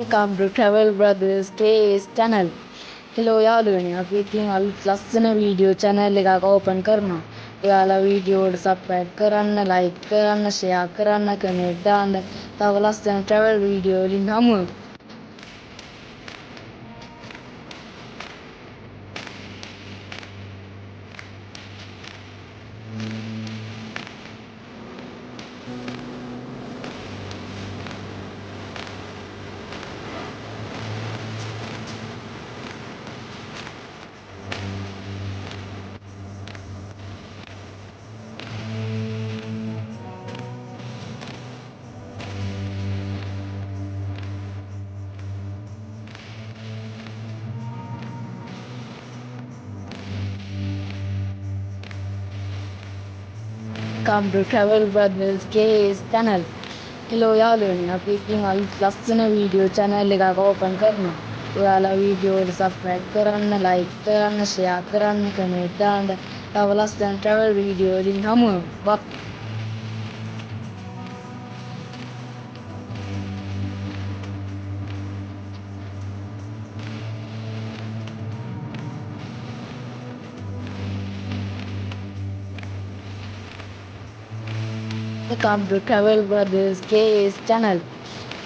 Welcome to Travel Brothers KS channel. Hello y'all, अभी तुम्हाला लස්සන video channel එකක් open කරනවා. ඔයාලා වීඩියෝවට සබ්ස්ක්‍රයිබ් කරන්න, ලයික් කරන්න, ෂෙයා කරන්න, කමෙන්ට් දාන්න. තව ලස්සන travel වීඩියෝ වලින් හමුවෙමු. Welcome to Travel Brothers KS channel. Hello y'all, අපි तुम्हाला ලස්සන වීඩියෝ channel එකක් ඕපන් කරනවා. ඔයාලා වීඩියෝවට සබ්ස්ක්‍රයිබ් කරන්න, ලයික් කරන්න, ෂෙයා කරන්න, කමෙන්ට් දාන්න. තව ලස්සන travel වීඩියෝ වලින් හමුවෙමු. Bye. Welcome to Travel Brothers KS channel.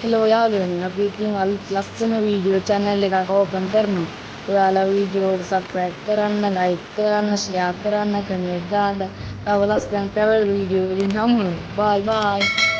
Hello y'all, අපි तुम्हाला ලස්සන වීඩියෝ channel එකක් ඕපන් කරනවා. ඔයාලා වීඩියෝවට සබ්ස්ක්‍රයිබ් කරන්න, ලයික් කරන්න, ෂෙයා කරන්න, කමෙන්ට් දාන්න. තව ලස්සන travel වීඩියෝ වලින් හමුවෙමු. Bye bye.